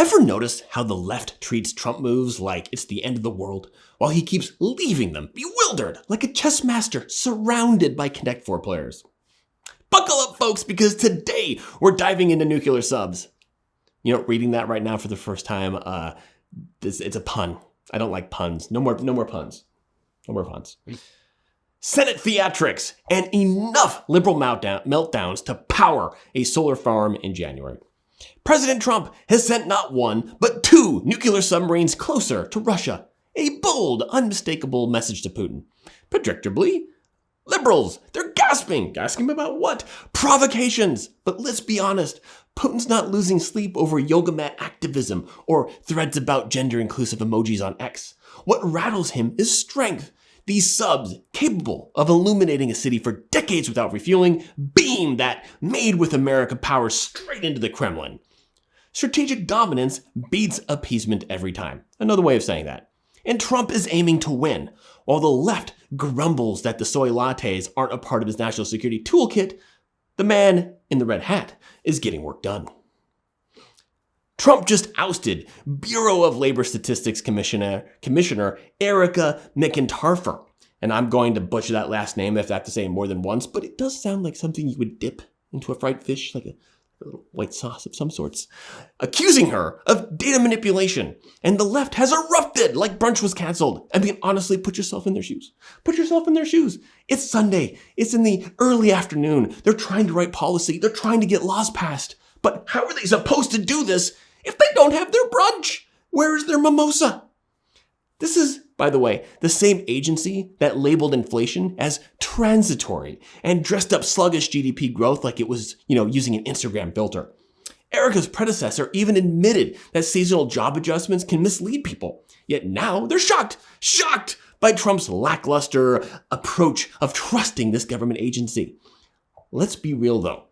Ever notice how the left treats Trump moves like it's the end of the world, while he keeps leaving them bewildered like a chess master surrounded by Connect 4 players? Buckle up, folks, because today we're diving into nuclear subs. You know, reading that right now for the first time, it's a pun. I don't like puns. No more puns. No more puns. Senate theatrics and enough liberal meltdowns to power a solar farm in January. President Trump has sent not one, but 2 nuclear submarines closer to Russia. A bold, unmistakable message to Putin. Predictably, liberals, they're gasping. Gasping about what? Provocations. But let's be honest, Putin's not losing sleep over yoga mat activism or threads about gender-inclusive emojis on X. What rattles him is strength. These subs, capable of illuminating a city for decades without refueling, beam that made with America power straight into the Kremlin. Strategic dominance beats appeasement every time. Another way of saying that. And Trump is aiming to win. While the left grumbles that the soy lattes aren't a part of his national security toolkit, the man in the red hat is getting work done. Trump just ousted Bureau of Labor Statistics Commissioner Erica McIntarfer. And I'm going to butcher that last name if I have to say it more than once, but it does sound like something you would dip into a fried fish, like a little white sauce of some sorts. Accusing her of data manipulation. And the left has erupted like brunch was canceled. I mean, honestly, put yourself in their shoes. Put yourself in their shoes. It's Sunday. It's in the early afternoon. They're trying to write policy. They're trying to get laws passed. But how are they supposed to do this if they don't have their brunch? Where is their mimosa? This is, by the way, the same agency that labeled inflation as transitory and dressed up sluggish GDP growth like it was, using an Instagram filter. Erica's predecessor even admitted that seasonal job adjustments can mislead people. Yet now they're shocked by Trump's lackluster approach of trusting this government agency. Let's be real though.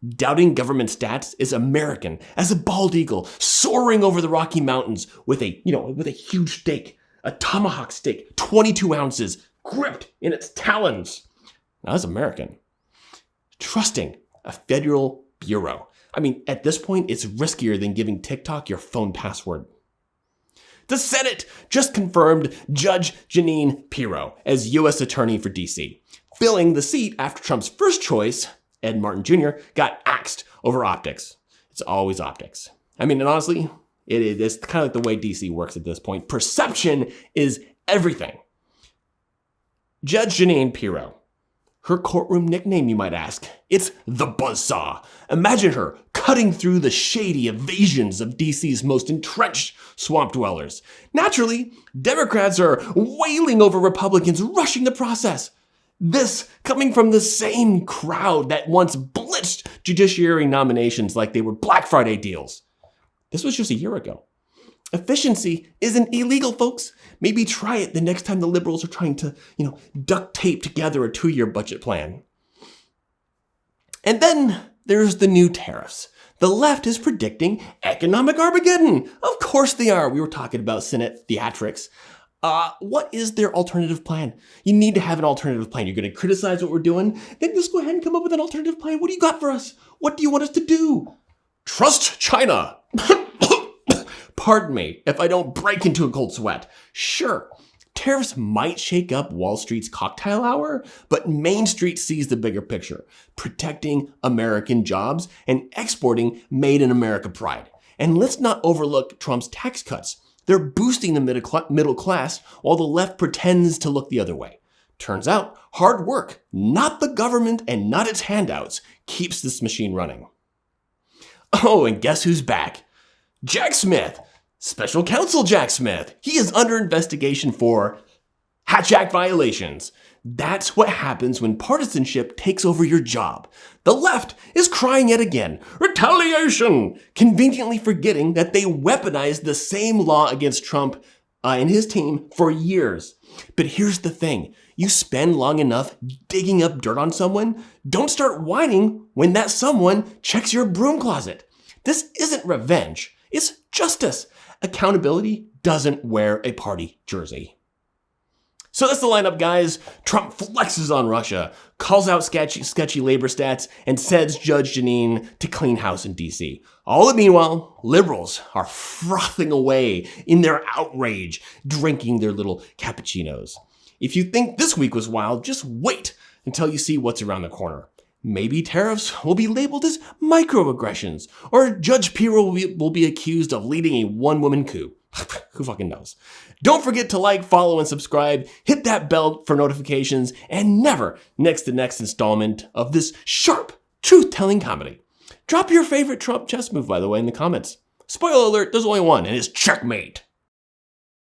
Doubting government stats is American as a bald eagle soaring over the Rocky Mountains with a huge steak, a tomahawk steak, 22 ounces, gripped in its talons. Now that's American. Trusting a federal bureau. I mean, at this point, it's riskier than giving TikTok your phone password. The Senate just confirmed Judge Jeanine Pirro as U.S. Attorney for D.C., filling the seat after Trump's first choice, Ed Martin Jr., got axed over optics. It's always optics. I mean, and honestly, it's kind of like the way DC works at this point. Perception is everything. Judge Jeanine Pirro. Her courtroom nickname, you might ask. It's the Buzzsaw. Imagine her cutting through the shady evasions of DC's most entrenched swamp dwellers. Naturally, Democrats are wailing over Republicans rushing the process. This coming from the same crowd that once blitzed judiciary nominations like they were Black Friday deals. This was just a year ago. Efficiency isn't illegal, folks. Maybe try it the next time the liberals are trying to, duct tape together a 2-year budget plan. And then there's the new tariffs. The left is predicting economic Armageddon. Of course they are. We were talking about Senate theatrics. What is their alternative plan? You need to have an alternative plan. You're going to criticize what we're doing? Then just go ahead and come up with an alternative plan. What do you got for us? What do you want us to do? Trust China. Pardon me if I don't break into a cold sweat. Sure, tariffs might shake up Wall Street's cocktail hour, but Main Street sees the bigger picture, protecting American jobs and exporting made in America pride. And let's not overlook Trump's tax cuts. They're boosting the middle class while the left pretends to look the other way. Turns out, hard work, not the government and not its handouts, keeps this machine running. Oh, and guess who's back? Jack Smith. Special Counsel Jack Smith. He is under investigation for Hatch Act violations. That's what happens when partisanship takes over your job. The left is crying yet again. Retaliation! Conveniently forgetting that they weaponized the same law against Trump and his team for years. But here's the thing. You spend long enough digging up dirt on someone, don't start whining when that someone checks your broom closet. This isn't revenge. It's justice. Accountability doesn't wear a party jersey. So that's the lineup, guys. Trump flexes on Russia, calls out sketchy labor stats, and sends Judge Jeanine to clean house in D.C. All the meanwhile, liberals are frothing away in their outrage, drinking their little cappuccinos. If you think this week was wild, just wait until you see what's around the corner. Maybe tariffs will be labeled as microaggressions, or Judge Pirro will be accused of leading a one-woman coup. Who fucking knows? Don't forget to like, follow, and subscribe. Hit that bell for notifications, and never next the next installment of this sharp, truth-telling comedy. Drop your favorite Trump chess move, by the way, in the comments. Spoiler alert, there's only one, and it's checkmate.